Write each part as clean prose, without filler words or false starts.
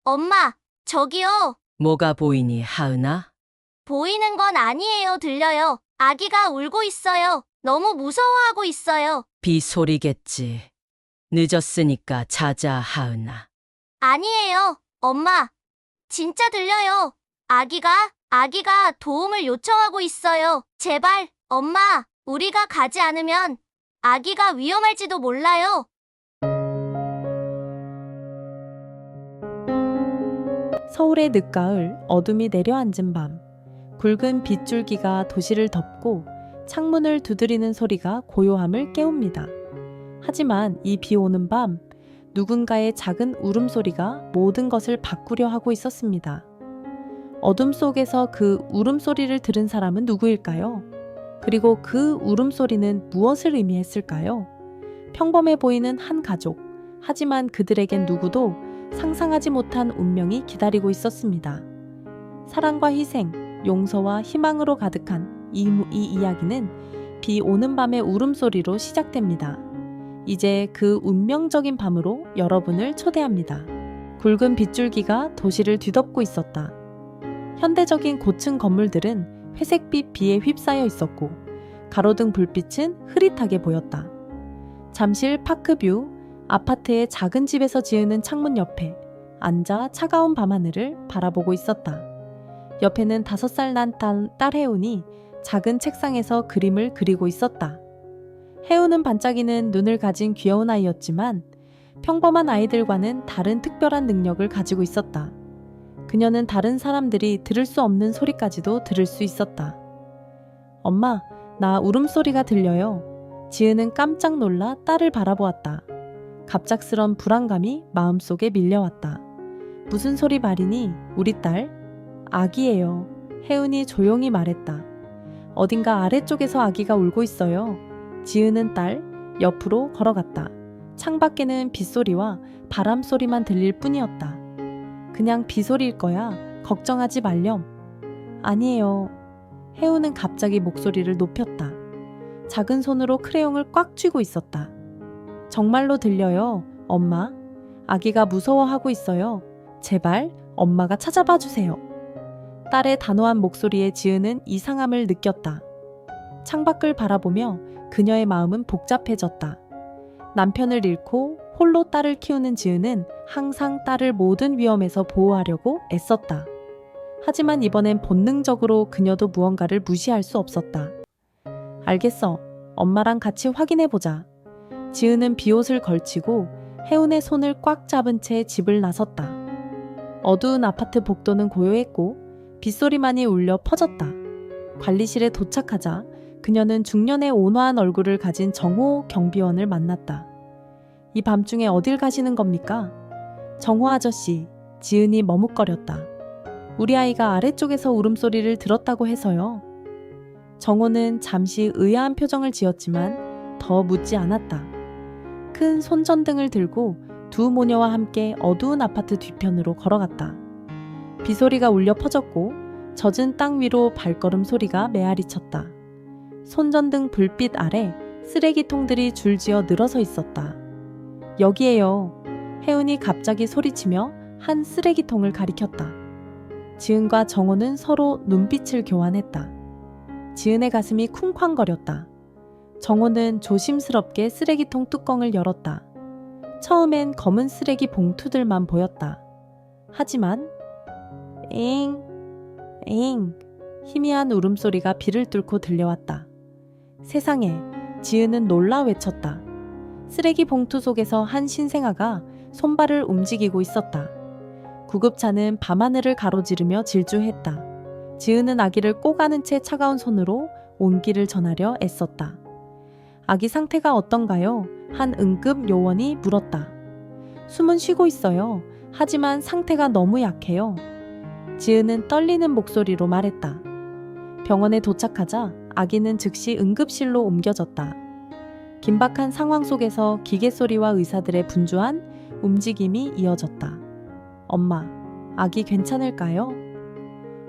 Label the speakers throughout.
Speaker 1: 엄마, 저기요.
Speaker 2: 뭐가 보이니, 하은아?
Speaker 1: 보이는 건 아니에요. 들려요. 아기가 울고 있어요. 너무 무서워하고 있어요.
Speaker 2: 비 소리겠지. 늦었으니까 자자, 하은아.
Speaker 1: 아니에요. 엄마, 진짜 들려요. 아기가 도움을 요청하고 있어요. 제발, 엄마, 우리가 가지 않으면 아기가 위험할지도 몰라요.
Speaker 3: 서울의 늦가을, 어둠이 내려앉은 밤, 굵은 빗줄기가 도시를 덮고 창문을 두드리는 소리가 고요함을 깨웁니다. 하지만 이 비 오는 밤, 누군가의 작은 울음소리가 모든 것을 바꾸려 하고 있었습니다. 어둠 속에서 그 울음소리를 들은 사람은 누구일까요? 그리고 그 울음소리는 무엇을 의미했을까요? 평범해 보이는 한 가족, 하지만 그들에겐 누구도 상상하지 못한 운명이 기다리고 있었습니다. 사랑과 희생, 용서와 희망으로 가득한 이 이야기는 비 오는 밤의 울음소리로 시작됩니다. 이제 그 운명적인 밤으로 여러분을 초대합니다. 굵은 빗줄기가 도시를 뒤덮고 있었다. 현대적인 고층 건물들은 회색빛 비에 휩싸여 있었고 가로등 불빛은 흐릿하게 보였다. 잠실 파크뷰, 아파트의 작은 집에서 지으는 창문 옆에 앉아 차가운 밤하늘을 바라보고 있었다. 옆에는 5살 난 딸 혜운이 작은 책상에서 그림을 그리고 있었다. 혜운은 반짝이는 눈을 가진 귀여운 아이였지만 평범한 아이들과는 다른 특별한 능력을 가지고 있었다. 그녀는 다른 사람들이 들을 수 없는 소리까지도 들을 수 있었다. 엄마, 나 울음소리가 들려요. 지은은 깜짝 놀라 딸을 바라보았다. 갑작스런 불안감이 마음속에 밀려왔다. 무슨 소리 말이니? 우리 딸? 아기예요. 혜은이 조용히 말했다. 어딘가 아래쪽에서 아기가 울고 있어요. 지은은 딸 옆으로 걸어갔다. 창밖에는 빗소리와 바람소리만 들릴 뿐이었다. 그냥 비소리일 거야. 걱정하지 말렴. 아니에요. 혜은은 갑자기 목소리를 높였다. 작은 손으로 크레용을 꽉 쥐고 있었다. 정말로 들려요, 엄마. 아기가 무서워하고 있어요. 제발 엄마가 찾아봐 주세요. 딸의 단호한 목소리에 지은은 이상함을 느꼈다. 창밖을 바라보며 그녀의 마음은 복잡해졌다. 남편을 잃고 홀로 딸을 키우는 지은은 항상 딸을 모든 위험에서 보호하려고 애썼다. 하지만 이번엔 본능적으로 그녀도 무언가를 무시할 수 없었다. 알겠어. 엄마랑 같이 확인해보자. 지은은 비옷을 걸치고 혜운의 손을 꽉 잡은 채 집을 나섰다. 어두운 아파트 복도는 고요했고 빗소리만이 울려 퍼졌다. 관리실에 도착하자 그녀는 중년의 온화한 얼굴을 가진 정호 경비원을 만났다. 이 밤중에 어딜 가시는 겁니까? 정호 아저씨, 지은이 머뭇거렸다. 우리 아이가 아래쪽에서 울음소리를 들었다고 해서요. 정호는 잠시 의아한 표정을 지었지만 더 묻지 않았다. 큰 손전등을 들고 두 모녀와 함께 어두운 아파트 뒤편으로 걸어갔다. 비소리가 울려 퍼졌고 젖은 땅 위로 발걸음 소리가 메아리쳤다. 손전등 불빛 아래 쓰레기통들이 줄지어 늘어서 있었다. 여기에요. 혜은이 갑자기 소리치며 한 쓰레기통을 가리켰다. 지은과 정호는 서로 눈빛을 교환했다. 지은의 가슴이 쿵쾅거렸다. 정호는 조심스럽게 쓰레기통 뚜껑을 열었다. 처음엔 검은 쓰레기 봉투들만 보였다. 하지만 엥, 엥 희미한 울음소리가 비를 뚫고 들려왔다. 세상에, 지은은 놀라 외쳤다. 쓰레기 봉투 속에서 한 신생아가 손발을 움직이고 있었다. 구급차는 밤하늘을 가로지르며 질주했다. 지은은 아기를 꼭 안은 채 차가운 손으로 온기를 전하려 애썼다. 아기 상태가 어떤가요? 한 응급 요원이 물었다. 숨은 쉬고 있어요. 하지만 상태가 너무 약해요. 지은은 떨리는 목소리로 말했다. 병원에 도착하자 아기는 즉시 응급실로 옮겨졌다. 긴박한 상황 속에서 기계 소리와 의사들의 분주한 움직임이 이어졌다. 엄마, 아기 괜찮을까요?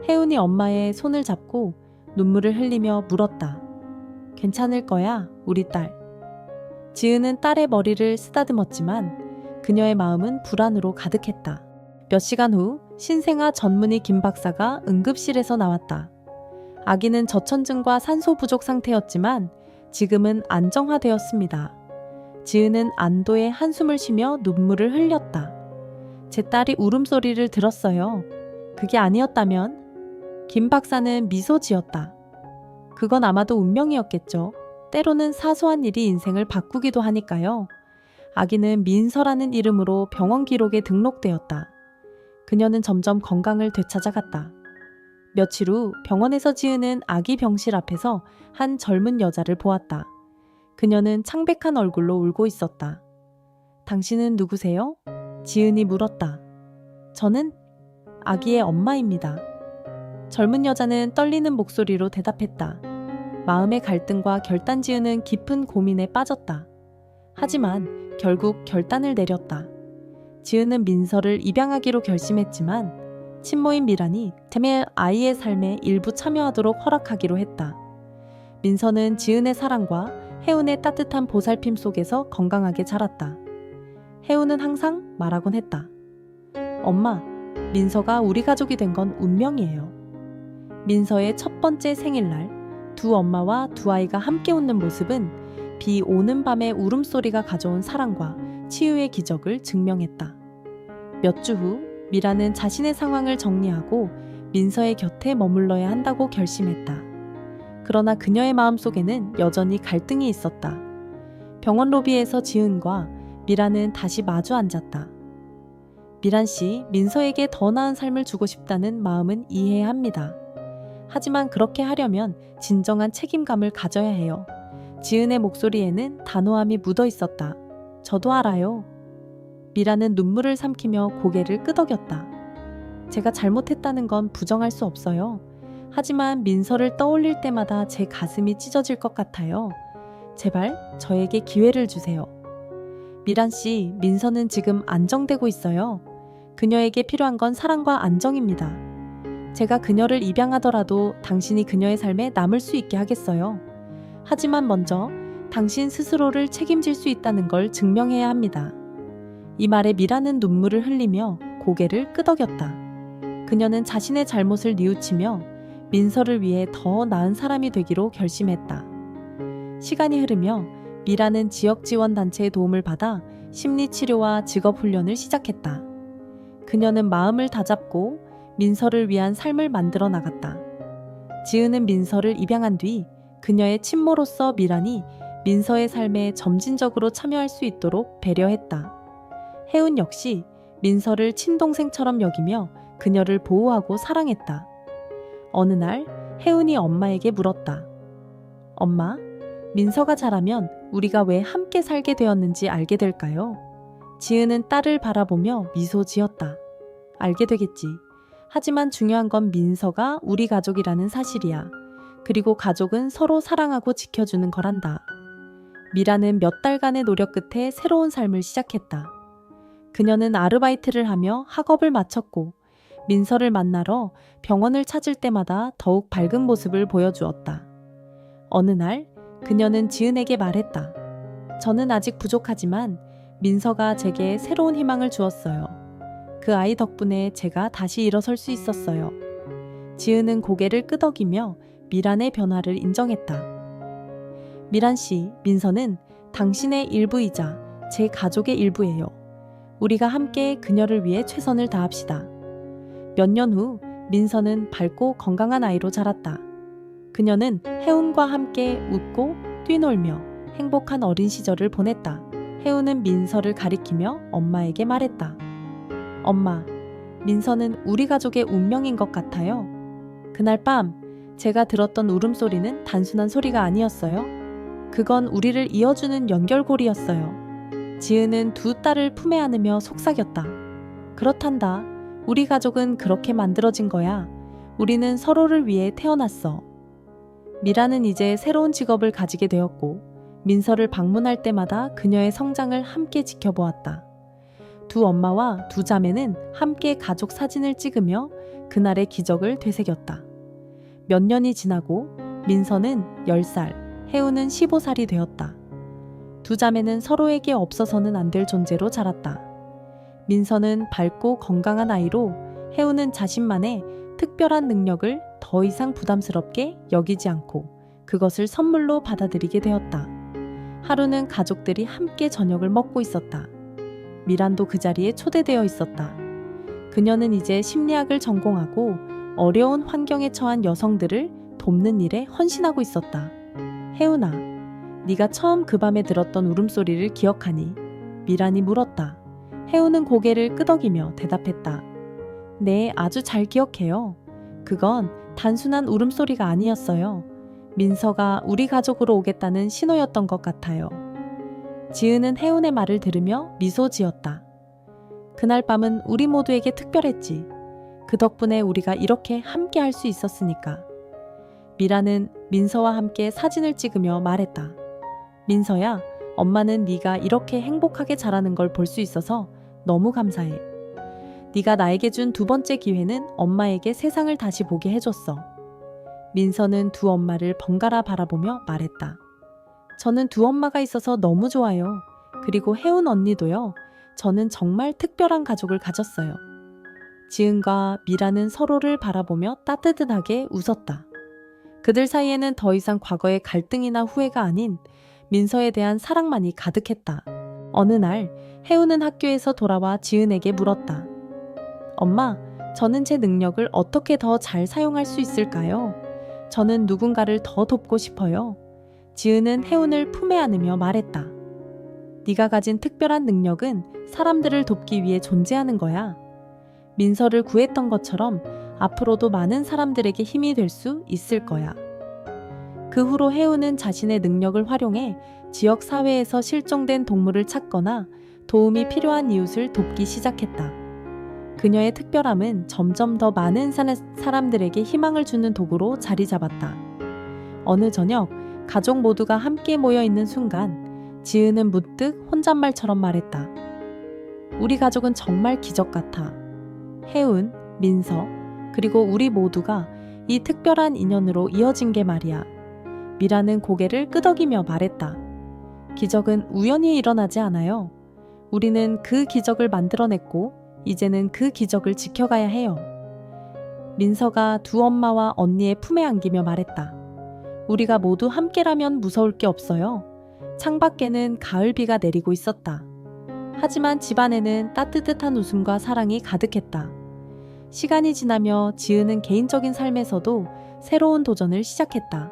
Speaker 3: 혜운이 엄마의 손을 잡고 눈물을 흘리며 물었다. 괜찮을 거야, 우리 딸. 지은은 딸의 머리를 쓰다듬었지만 그녀의 마음은 불안으로 가득했다. 몇 시간 후 신생아 전문의 김 박사가 응급실에서 나왔다. 아기는 저천증과 산소 부족 상태였지만 지금은 안정화되었습니다. 지은은 안도의 한숨을 쉬며 눈물을 흘렸다. 제 딸이 울음소리를 들었어요. 그게 아니었다면? 김 박사는 미소 지었다. 그건 아마도 운명이었겠죠. 때로는 사소한 일이 인생을 바꾸기도 하니까요. 아기는 민서라는 이름으로 병원 기록에 등록되었다. 그녀는 점점 건강을 되찾아갔다. 며칠 후 병원에서 지은은 아기 병실 앞에서 한 젊은 여자를 보았다. 그녀는 창백한 얼굴로 울고 있었다. 당신은 누구세요? 지은이 물었다. 저는 아기의 엄마입니다. 젊은 여자는 떨리는 목소리로 대답했다. 마음의 갈등과 결단 지은은 깊은 고민에 빠졌다. 하지만 결국 결단을 내렸다. 지은은 민서를 입양하기로 결심했지만 친모인 미란이 템의 아이의 삶에 일부 참여하도록 허락하기로 했다. 민서는 지은의 사랑과 혜운의 따뜻한 보살핌 속에서 건강하게 자랐다. 혜운은 항상 말하곤 했다. 엄마, 민서가 우리 가족이 된 건 운명이에요. 민서의 첫 번째 생일날 두 엄마와 두 아이가 함께 웃는 모습은 비 오는 밤의 울음소리가 가져온 사랑과 치유의 기적을 증명했다. 몇 주 후 미라는 자신의 상황을 정리하고 민서의 곁에 머물러야 한다고 결심했다. 그러나 그녀의 마음속에는 여전히 갈등이 있었다. 병원 로비에서 지은과 미라는 다시 마주 앉았다. 미란 씨, 민서에게 더 나은 삶을 주고 싶다는 마음은 이해해야 합니다. 하지만 그렇게 하려면 진정한 책임감을 가져야 해요. 지은의 목소리에는 단호함이 묻어 있었다. 저도 알아요. 미라는 눈물을 삼키며 고개를 끄덕였다. 제가 잘못했다는 건 부정할 수 없어요. 하지만 민서를 떠올릴 때마다 제 가슴이 찢어질 것 같아요. 제발 저에게 기회를 주세요. 미란 씨, 민서는 지금 안정되고 있어요. 그녀에게 필요한 건 사랑과 안정입니다. 제가 그녀를 입양하더라도 당신이 그녀의 삶에 남을 수 있게 하겠어요. 하지만 먼저 당신 스스로를 책임질 수 있다는 걸 증명해야 합니다. 이 말에 미라는 눈물을 흘리며 고개를 끄덕였다. 그녀는 자신의 잘못을 뉘우치며 민서를 위해 더 나은 사람이 되기로 결심했다. 시간이 흐르며 미라는 지역지원단체의 도움을 받아 심리치료와 직업훈련을 시작했다. 그녀는 마음을 다잡고 민서를 위한 삶을 만들어 나갔다. 지은은 민서를 입양한 뒤 그녀의 친모로서 미란이 민서의 삶에 점진적으로 참여할 수 있도록 배려했다. 혜운 역시 민서를 친동생처럼 여기며 그녀를 보호하고 사랑했다. 어느 날 혜운이 엄마에게 물었다. 엄마, 민서가 자라면 우리가 왜 함께 살게 되었는지 알게 될까요? 지은은 딸을 바라보며 미소 지었다. 알게 되겠지. 하지만 중요한 건 민서가 우리 가족이라는 사실이야. 그리고 가족은 서로 사랑하고 지켜주는 거란다. 미라는 몇 달간의 노력 끝에 새로운 삶을 시작했다. 그녀는 아르바이트를 하며 학업을 마쳤고 민서를 만나러 병원을 찾을 때마다 더욱 밝은 모습을 보여주었다. 어느 날 그녀는 지은에게 말했다. 저는 아직 부족하지만 민서가 제게 새로운 희망을 주었어요. 그 아이 덕분에 제가 다시 일어설 수 있었어요. 지은은 고개를 끄덕이며 미란의 변화를 인정했다. 미란 씨, 민서는 당신의 일부이자 제 가족의 일부예요. 우리가 함께 그녀를 위해 최선을 다합시다. 몇 년 후 민서는 밝고 건강한 아이로 자랐다. 그녀는 혜운과 함께 웃고 뛰놀며 행복한 어린 시절을 보냈다. 혜운은 민서를 가리키며 엄마에게 말했다. 엄마, 민서는 우리 가족의 운명인 것 같아요. 그날 밤 제가 들었던 울음소리는 단순한 소리가 아니었어요. 그건 우리를 이어주는 연결고리였어요. 지은은 두 딸을 품에 안으며 속삭였다. 그렇단다. 우리 가족은 그렇게 만들어진 거야. 우리는 서로를 위해 태어났어. 미라는 이제 새로운 직업을 가지게 되었고 민서를 방문할 때마다 그녀의 성장을 함께 지켜보았다. 두 엄마와 두 자매는 함께 가족 사진을 찍으며 그날의 기적을 되새겼다. 몇 년이 지나고 민서는 10살, 혜운은 15살이 되었다. 두 자매는 서로에게 없어서는 안 될 존재로 자랐다. 민서는 밝고 건강한 아이로 혜우는 자신만의 특별한 능력을 더 이상 부담스럽게 여기지 않고 그것을 선물로 받아들이게 되었다. 하루는 가족들이 함께 저녁을 먹고 있었다. 미란도 그 자리에 초대되어 있었다. 그녀는 이제 심리학을 전공하고 어려운 환경에 처한 여성들을 돕는 일에 헌신하고 있었다. 혜훈아, 네가 처음 그 밤에 들었던 울음소리를 기억하니? 미란이 물었다. 혜훈은 고개를 끄덕이며 대답했다. 네, 아주 잘 기억해요. 그건 단순한 울음소리가 아니었어요. 민서가 우리 가족으로 오겠다는 신호였던 것 같아요. 지은은 혜훈의 말을 들으며 미소 지었다. 그날 밤은 우리 모두에게 특별했지. 그 덕분에 우리가 이렇게 함께 할 수 있었으니까. 미라는 민서와 함께 사진을 찍으며 말했다. 민서야, 엄마는 네가 이렇게 행복하게 자라는 걸 볼 수 있어서 너무 감사해. 네가 나에게 준 두 번째 기회는 엄마에게 세상을 다시 보게 해줬어. 민서는 두 엄마를 번갈아 바라보며 말했다. 저는 두 엄마가 있어서 너무 좋아요. 그리고 혜운 언니도요. 저는 정말 특별한 가족을 가졌어요. 지은과 미라는 서로를 바라보며 따뜻하게 웃었다. 그들 사이에는 더 이상 과거의 갈등이나 후회가 아닌 민서에 대한 사랑만이 가득했다. 어느 날 혜운은 학교에서 돌아와 지은에게 물었다. 엄마, 저는 제 능력을 어떻게 더 잘 사용할 수 있을까요? 저는 누군가를 더 돕고 싶어요. 지은은 혜운을 품에 안으며 말했다. 네가 가진 특별한 능력은 사람들을 돕기 위해 존재하는 거야. 민서를 구했던 것처럼 앞으로도 많은 사람들에게 힘이 될 수 있을 거야. 그 후로 혜운은 자신의 능력을 활용해 지역 사회에서 실종된 동물을 찾거나 도움이 필요한 이웃을 돕기 시작했다. 그녀의 특별함은 점점 더 많은 사람들에게 희망을 주는 도구로 자리 잡았다. 어느 저녁, 가족 모두가 함께 모여 있는 순간, 지은은 문득 혼잣말처럼 말했다. 우리 가족은 정말 기적 같아. 혜운, 민서, 그리고 우리 모두가 이 특별한 인연으로 이어진 게 말이야. 미라는 고개를 끄덕이며 말했다. 기적은 우연히 일어나지 않아요. 우리는 그 기적을 만들어냈고 이제는 그 기적을 지켜가야 해요. 민서가 두 엄마와 언니의 품에 안기며 말했다. 우리가 모두 함께라면 무서울 게 없어요. 창밖에는 가을비가 내리고 있었다. 하지만 집안에는 따뜻한 웃음과 사랑이 가득했다. 시간이 지나며 지은은 개인적인 삶에서도 새로운 도전을 시작했다.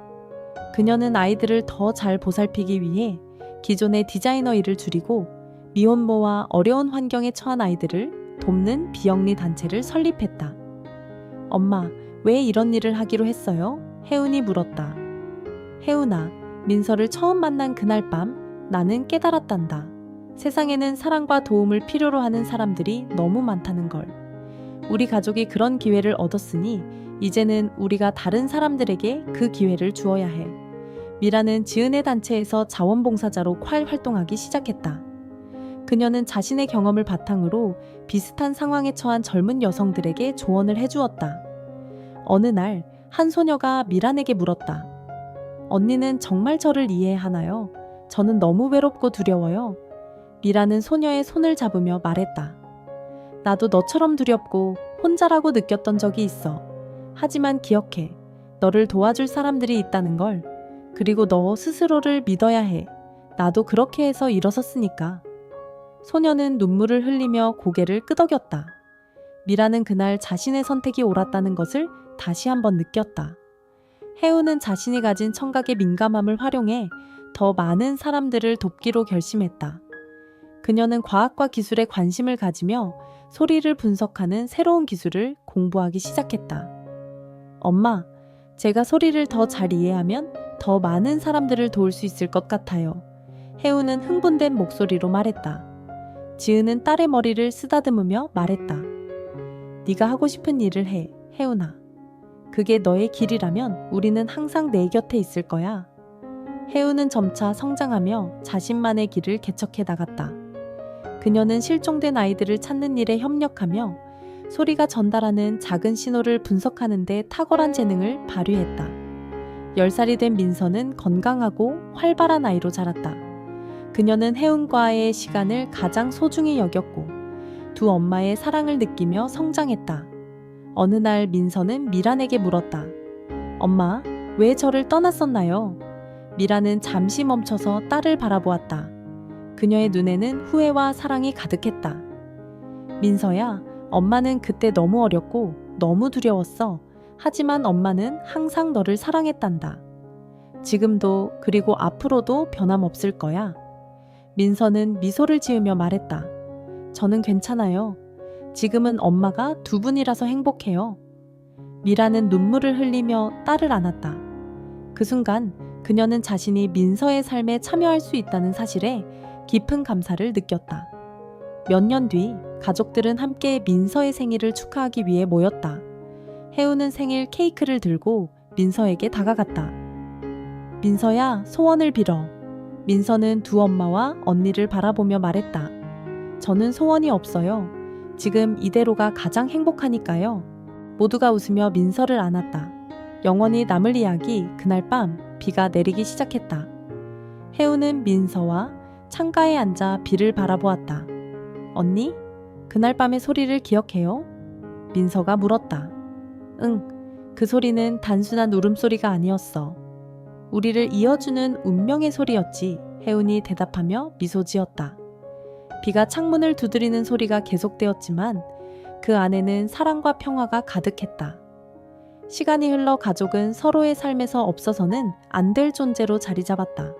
Speaker 3: 그녀는 아이들을 더 잘 보살피기 위해 기존의 디자이너 일을 줄이고 미혼모와 어려운 환경에 처한 아이들을 돕는 비영리 단체를 설립했다. 엄마, 왜 이런 일을 하기로 했어요? 혜운이 물었다. 혜운아, 민서를 처음 만난 그날 밤 나는 깨달았단다. 세상에는 사랑과 도움을 필요로 하는 사람들이 너무 많다는 걸. 우리 가족이 그런 기회를 얻었으니 이제는 우리가 다른 사람들에게 그 기회를 주어야 해. 미라는 지은의 단체에서 자원봉사자로 활동하기 시작했다. 그녀는 자신의 경험을 바탕으로 비슷한 상황에 처한 젊은 여성들에게 조언을 해주었다. 어느 날 한 소녀가 미란에게 물었다. 언니는 정말 저를 이해하나요? 저는 너무 외롭고 두려워요. 미라는 소녀의 손을 잡으며 말했다. 나도 너처럼 두렵고 혼자라고 느꼈던 적이 있어. 하지만 기억해. 너를 도와줄 사람들이 있다는 걸. 그리고 너 스스로를 믿어야 해. 나도 그렇게 해서 일어섰으니까. 소녀는 눈물을 흘리며 고개를 끄덕였다. 미라는 그날 자신의 선택이 옳았다는 것을 다시 한번 느꼈다. 혜운은 자신이 가진 청각의 민감함을 활용해 더 많은 사람들을 돕기로 결심했다. 그녀는 과학과 기술에 관심을 가지며 소리를 분석하는 새로운 기술을 공부하기 시작했다. 엄마, 제가 소리를 더 잘 이해하면 더 많은 사람들을 도울 수 있을 것 같아요. 혜운은 흥분된 목소리로 말했다. 지은은 딸의 머리를 쓰다듬으며 말했다. 네가 하고 싶은 일을 해, 혜운아. 그게 너의 길이라면 우리는 항상 내 곁에 있을 거야. 혜운은 점차 성장하며 자신만의 길을 개척해 나갔다. 그녀는 실종된 아이들을 찾는 일에 협력하며 소리가 전달하는 작은 신호를 분석하는 데 탁월한 재능을 발휘했다. 10살이 된 민서는 건강하고 활발한 아이로 자랐다. 그녀는 혜운과의 시간을 가장 소중히 여겼고 두 엄마의 사랑을 느끼며 성장했다. 어느 날 민서는 미란에게 물었다. 엄마, 왜 저를 떠났었나요? 미란은 잠시 멈춰서 딸을 바라보았다. 그녀의 눈에는 후회와 사랑이 가득했다. 민서야, 엄마는 그때 너무 어렸고 너무 두려웠어. 하지만 엄마는 항상 너를 사랑했단다. 지금도 그리고 앞으로도 변함없을 거야. 민서는 미소를 지으며 말했다. 저는 괜찮아요. 지금은 엄마가 두 분이라서 행복해요. 미라는 눈물을 흘리며 딸을 안았다. 그 순간 그녀는 자신이 민서의 삶에 참여할 수 있다는 사실에 깊은 감사를 느꼈다. 몇 년 뒤 가족들은 함께 민서의 생일을 축하하기 위해 모였다. 혜우는 생일 케이크를 들고 민서에게 다가갔다. 민서야, 소원을 빌어. 민서는 두 엄마와 언니를 바라보며 말했다. 저는 소원이 없어요. 지금 이대로가 가장 행복하니까요. 모두가 웃으며 민서를 안았다. 영원히 남을 이야기. 그날 밤 비가 내리기 시작했다. 혜우는 민서와 창가에 앉아 비를 바라보았다. 언니, 그날 밤의 소리를 기억해요? 민서가 물었다. 응, 그 소리는 단순한 울음소리가 아니었어. 우리를 이어주는 운명의 소리였지. 혜운이 대답하며 미소 지었다. 비가 창문을 두드리는 소리가 계속되었지만 그 안에는 사랑과 평화가 가득했다. 시간이 흘러 가족은 서로의 삶에서 없어서는 안 될 존재로 자리 잡았다.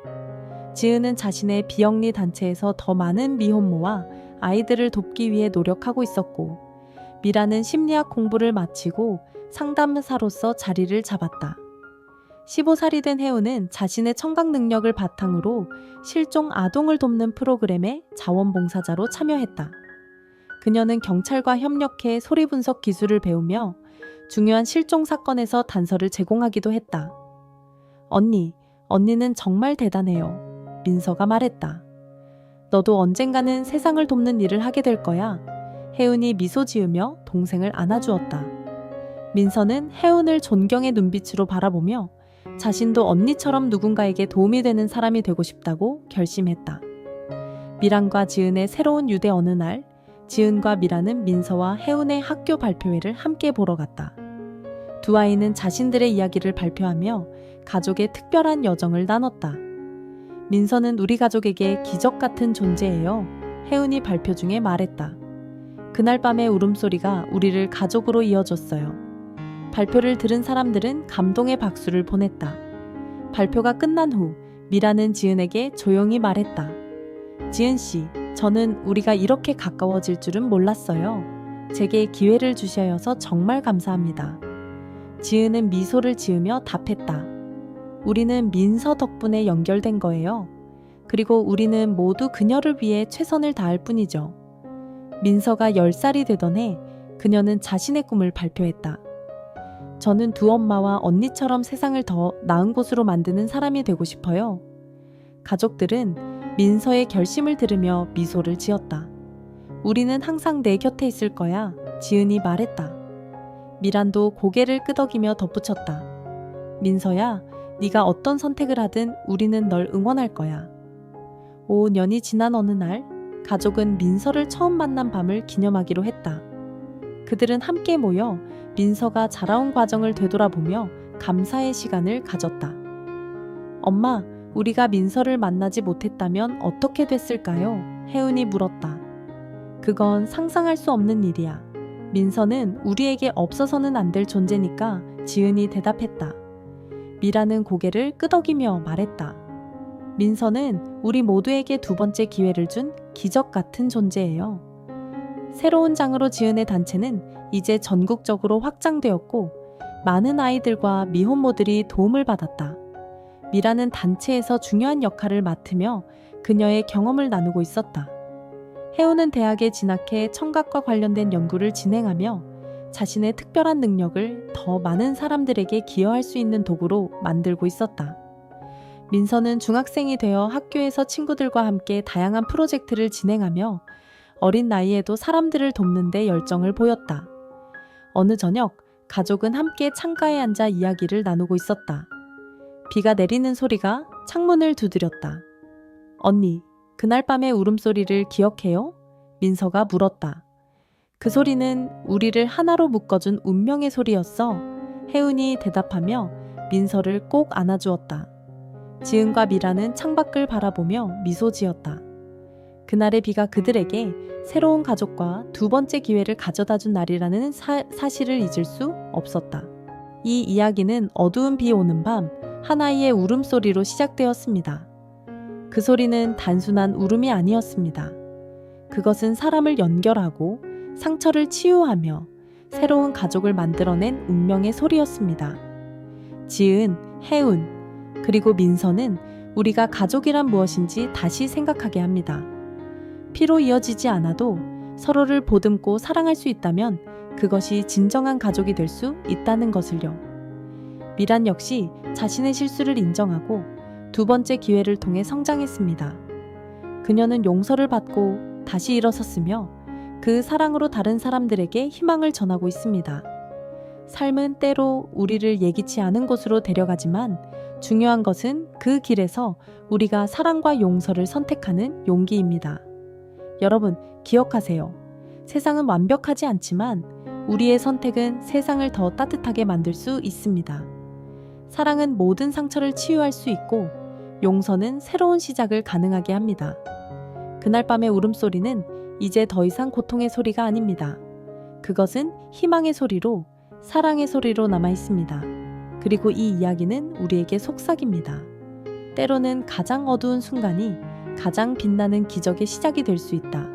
Speaker 3: 지은은 자신의 비영리 단체에서 더 많은 미혼모와 아이들을 돕기 위해 노력하고 있었고, 미라는 심리학 공부를 마치고 상담사로서 자리를 잡았다. 15살이 된 혜우는 자신의 청각 능력을 바탕으로 실종 아동을 돕는 프로그램에 자원봉사자로 참여했다. 그녀는 경찰과 협력해 소리 분석 기술을 배우며 중요한 실종 사건에서 단서를 제공하기도 했다. 언니는 정말 대단해요. 민서가 말했다. 너도 언젠가는 세상을 돕는 일을 하게 될 거야. 혜운이 미소 지으며 동생을 안아주었다. 민서는 혜운을 존경의 눈빛으로 바라보며 자신도 언니처럼 누군가에게 도움이 되는 사람이 되고 싶다고 결심했다. 미란과 지은의 새로운 유대 어느 날, 지은과 미란은 민서와 혜운의 학교 발표회를 함께 보러 갔다. 두 아이는 자신들의 이야기를 발표하며 가족의 특별한 여정을 나눴다. 민서는 우리 가족에게 기적 같은 존재예요. 혜운이 발표 중에 말했다. 그날 밤의 울음소리가 우리를 가족으로 이어줬어요. 발표를 들은 사람들은 감동의 박수를 보냈다. 발표가 끝난 후 미라는 지은에게 조용히 말했다. 지은씨, 저는 우리가 이렇게 가까워질 줄은 몰랐어요. 제게 기회를 주셔서 정말 감사합니다. 지은은 미소를 지으며 답했다. 우리는 민서 덕분에 연결된 거예요. 그리고 우리는 모두 그녀를 위해 최선을 다할 뿐이죠. 민서가 10살이 되던 해 그녀는 자신의 꿈을 발표했다. 저는 두 엄마와 언니처럼 세상을 더 나은 곳으로 만드는 사람이 되고 싶어요. 가족들은 민서의 결심을 들으며 미소를 지었다. 우리는 항상 내 곁에 있을 거야. 지은이 말했다. 미란도 고개를 끄덕이며 덧붙였다. 민서야, 네가 어떤 선택을 하든 우리는 널 응원할 거야. 5년이 지난 어느 날, 가족은 민서를 처음 만난 밤을 기념하기로 했다. 그들은 함께 모여 민서가 자라온 과정을 되돌아보며 감사의 시간을 가졌다. 엄마, 우리가 민서를 만나지 못했다면 어떻게 됐을까요? 혜운이 물었다. 그건 상상할 수 없는 일이야. 민서는 우리에게 없어서는 안 될 존재니까. 지은이 대답했다. 미라는 고개를 끄덕이며 말했다. 민서는 우리 모두에게 두 번째 기회를 준 기적 같은 존재예요. 새로운 장으로 지은의 단체는 이제 전국적으로 확장되었고 많은 아이들과 미혼모들이 도움을 받았다. 미라는 단체에서 중요한 역할을 맡으며 그녀의 경험을 나누고 있었다. 혜우는 대학에 진학해 청각과 관련된 연구를 진행하며 자신의 특별한 능력을 더 많은 사람들에게 기여할 수 있는 도구로 만들고 있었다. 민서는 중학생이 되어 학교에서 친구들과 함께 다양한 프로젝트를 진행하며 어린 나이에도 사람들을 돕는 데 열정을 보였다. 어느 저녁, 가족은 함께 창가에 앉아 이야기를 나누고 있었다. 비가 내리는 소리가 창문을 두드렸다. 언니, 그날 밤의 울음소리를 기억해요? 민서가 물었다. 그 소리는 우리를 하나로 묶어준 운명의 소리였어. 혜은이 대답하며 민서를 꼭 안아주었다. 지은과 미라는 창밖을 바라보며 미소 지었다. 그날의 비가 그들에게 새로운 가족과 두 번째 기회를 가져다 준 날이라는 사실을 잊을 수 없었다. 이 이야기는 어두운 비 오는 밤 하나이의 울음소리로 시작되었습니다. 그 소리는 단순한 울음이 아니었습니다. 그것은 사람을 연결하고 상처를 치유하며 새로운 가족을 만들어낸 운명의 소리였습니다. 지은, 혜운, 그리고 민서는 우리가 가족이란 무엇인지 다시 생각하게 합니다. 피로 이어지지 않아도 서로를 보듬고 사랑할 수 있다면 그것이 진정한 가족이 될 수 있다는 것을요. 미란 역시 자신의 실수를 인정하고 두 번째 기회를 통해 성장했습니다. 그녀는 용서를 받고 다시 일어섰으며 그 사랑으로 다른 사람들에게 희망을 전하고 있습니다. 삶은 때로 우리를 예기치 않은 곳으로 데려가지만 중요한 것은 그 길에서 우리가 사랑과 용서를 선택하는 용기입니다. 여러분, 기억하세요. 세상은 완벽하지 않지만 우리의 선택은 세상을 더 따뜻하게 만들 수 있습니다. 사랑은 모든 상처를 치유할 수 있고 용서는 새로운 시작을 가능하게 합니다. 그날 밤의 울음소리는 이제 더 이상 고통의 소리가 아닙니다. 그것은 희망의 소리로, 사랑의 소리로 남아 있습니다. 그리고 이 이야기는 우리에게 속삭입니다. 때로는 가장 어두운 순간이 가장 빛나는 기적의 시작이 될 수 있다.